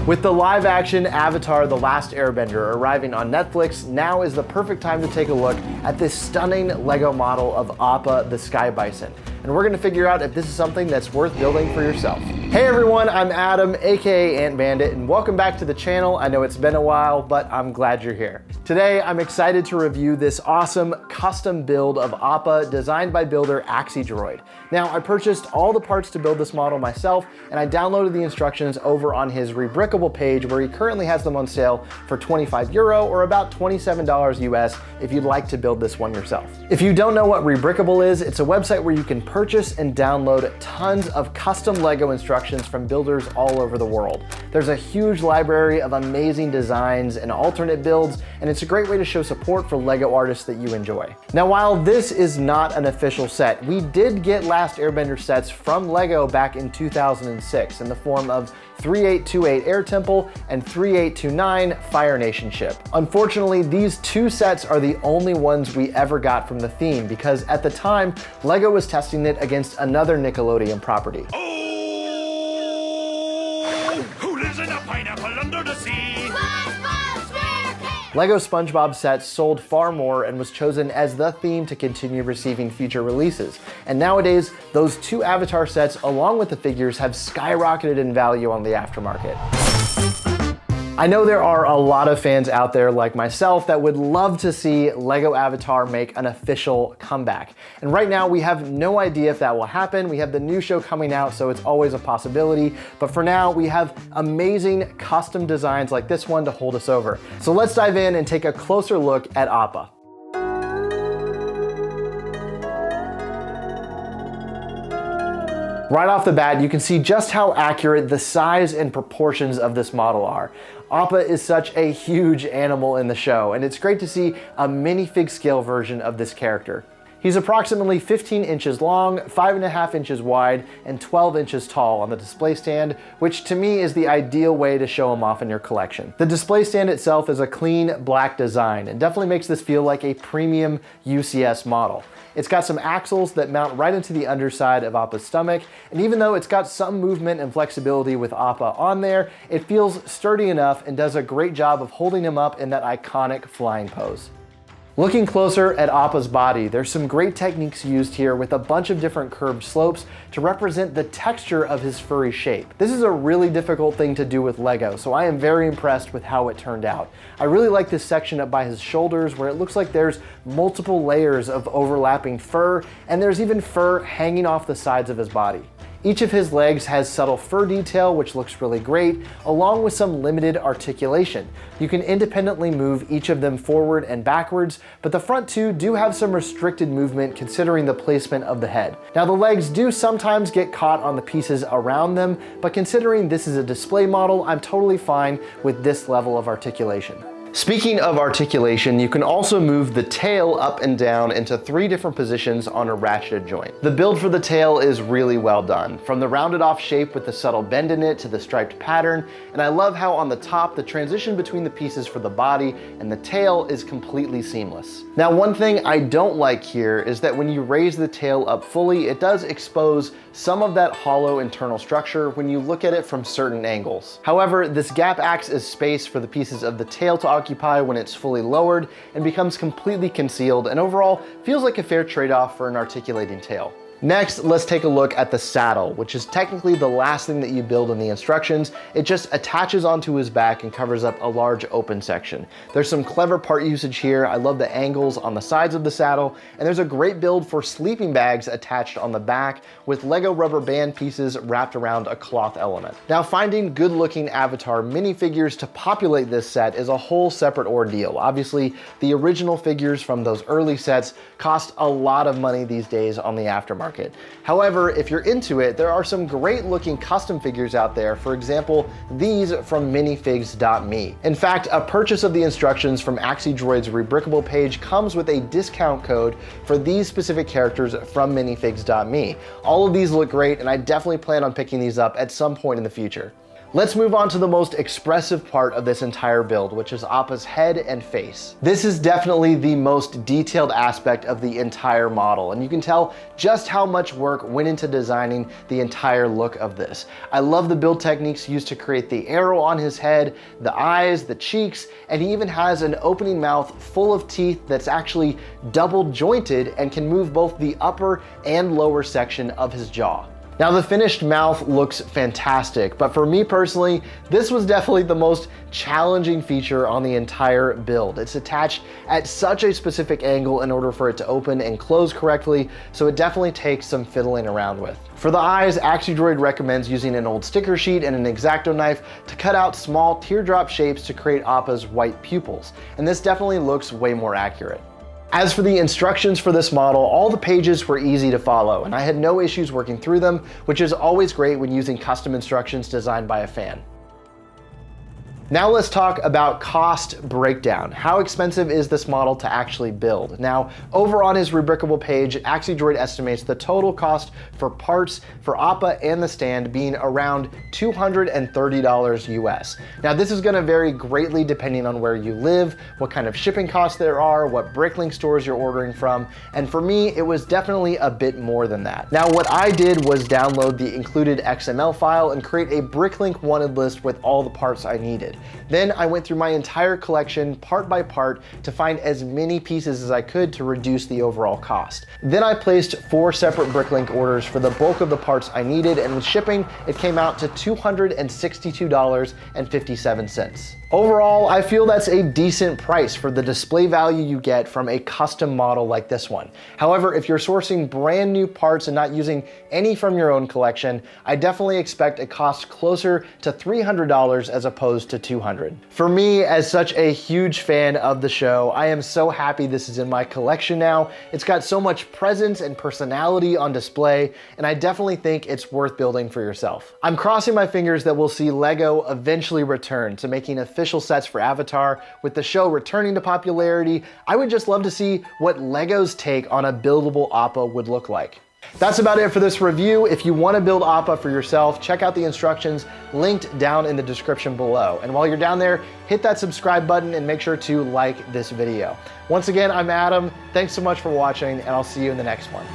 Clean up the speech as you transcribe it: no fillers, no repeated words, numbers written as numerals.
With the live-action Avatar: The Last Airbender arriving on Netflix, now is the perfect time to take a look at this stunning LEGO model of Appa the Sky Bison. And we're gonna figure out if this is something that's worth building for yourself. Hey everyone, I'm Adam, aka Ant Bandit, and welcome back to the channel. I know it's been a while, but I'm glad you're here. Today, I'm excited to review this awesome custom build of Appa designed by builder Droid. Now, I purchased all the parts to build this model myself, and I downloaded the instructions over on his Rebrickable page where he currently has them on sale for €25 or about $27 US if you'd like to build this one yourself. If you don't know what Rebrickable is, it's a website where you can purchase and download tons of custom LEGO instructions from builders all over the world. There's a huge library of amazing designs and alternate builds, and it's a great way to show support for LEGO artists that you enjoy. Now, while this is not an official set, we did get Last Airbender sets from LEGO back in 2006 in the form of 3828 Air Temple and 3829 Fire Nation ship. Unfortunately, these two sets are the only ones we ever got from the theme because at the time, LEGO was testing it against another Nickelodeon property. Oh, who lives in a pineapple under the sea? LEGO SpongeBob sets sold far more and was chosen as the theme to continue receiving future releases. And nowadays, those two Avatar sets, along with the figures, have skyrocketed in value on the aftermarket. I know there are a lot of fans out there like myself that would love to see LEGO Avatar make an official comeback. And right now we have no idea if that will happen. We have the new show coming out, so it's always a possibility. But for now, we have amazing custom designs like this one to hold us over. So let's dive in and take a closer look at Appa. Right off the bat, you can see just how accurate the size and proportions of this model are. Appa is such a huge animal in the show, and it's great to see a minifig scale version of this character. He's approximately 15 inches long, 5.5 inches wide, and 12 inches tall on the display stand, which to me is the ideal way to show him off in your collection. The display stand itself is a clean black design and definitely makes this feel like a premium UCS model. It's got some axles that mount right into the underside of Appa's stomach, and even though it's got some movement and flexibility with Appa on there, it feels sturdy enough and does a great job of holding him up in that iconic flying pose. Looking closer at Appa's body, there's some great techniques used here with a bunch of different curved slopes to represent the texture of his furry shape. This is a really difficult thing to do with LEGO, so I am very impressed with how it turned out. I really like this section up by his shoulders where it looks like there's multiple layers of overlapping fur, and there's even fur hanging off the sides of his body. Each of his legs has subtle fur detail, which looks really great, along with some limited articulation. You can independently move each of them forward and backwards, but the front two do have some restricted movement considering the placement of the head. Now, the legs do sometimes get caught on the pieces around them, but considering this is a display model, I'm totally fine with this level of articulation. Speaking of articulation, you can also move the tail up and down into 3 different positions on a ratcheted joint. The build for the tail is really well done, from the rounded off shape with the subtle bend in it to the striped pattern, and I love how on the top, the transition between the pieces for the body and the tail is completely seamless. Now, one thing I don't like here is that when you raise the tail up fully, it does expose some of that hollow internal structure when you look at it from certain angles. However, this gap acts as space for the pieces of the tail to occupy when it's fully lowered and becomes completely concealed, and overall feels like a fair trade-off for an articulating tail. Next, let's take a look at the saddle, which is technically the last thing that you build in the instructions. It just attaches onto his back and covers up a large open section. There's some clever part usage here. I love the angles on the sides of the saddle, and there's a great build for sleeping bags attached on the back with LEGO rubber band pieces wrapped around a cloth element. Now, finding good-looking Avatar minifigures to populate this set is a whole separate ordeal. Obviously, the original figures from those early sets cost a lot of money these days on the aftermarket. However, if you're into it, there are some great looking custom figures out there. For example, these from Minifigs.me. In fact, a purchase of the instructions from Droid's Rebrickable page comes with a discount code for these specific characters from Minifigs.me. All of these look great, and I definitely plan on picking these up at some point in the future. Let's move on to the most expressive part of this entire build, which is Appa's head and face. This is definitely the most detailed aspect of the entire model, and you can tell just how much work went into designing the entire look of this. I love the build techniques used to create the arrow on his head, the eyes, the cheeks, and he even has an opening mouth full of teeth that's actually double jointed and can move both the upper and lower section of his jaw. Now the finished mouth looks fantastic, but for me personally, this was definitely the most challenging feature on the entire build. It's attached at such a specific angle in order for it to open and close correctly, so it definitely takes some fiddling around with. For the eyes, AxiDroid recommends using an old sticker sheet and an X-Acto knife to cut out small teardrop shapes to create Appa's white pupils, and this definitely looks way more accurate. As for the instructions for this model, all the pages were easy to follow, and I had no issues working through them, which is always great when using custom instructions designed by a fan. Now let's talk about cost breakdown. How expensive is this model to actually build? Now, over on his Rubricable page, AxiDroid estimates the total cost for parts for Appa and the stand being around $230 US. Now, this is gonna vary greatly depending on where you live, what kind of shipping costs there are, what Bricklink stores you're ordering from, and for me, it was definitely a bit more than that. Now, what I did was download the included XML file and create a Bricklink wanted list with all the parts I needed. Then I went through my entire collection part by part to find as many pieces as I could to reduce the overall cost. Then I placed 4 separate Bricklink orders for the bulk of the parts I needed, and with shipping, it came out to $262.57. Overall, I feel that's a decent price for the display value you get from a custom model like this one. However, if you're sourcing brand new parts and not using any from your own collection, I definitely expect a cost closer to $300 as opposed to $200. For me, as such a huge fan of the show, I am so happy this is in my collection now. It's got so much presence and personality on display, and I definitely think it's worth building for yourself. I'm crossing my fingers that we'll see LEGO eventually return to making official sets for Avatar. With the show returning to popularity, I would just love to see what LEGO's take on a buildable Appa would look like. That's about it for this review. If you want to build Appa for yourself, check out the instructions linked down in the description below. And while you're down there, hit that subscribe button and make sure to like this video. Once again, I'm Adam. Thanks so much for watching, and I'll see you in the next one.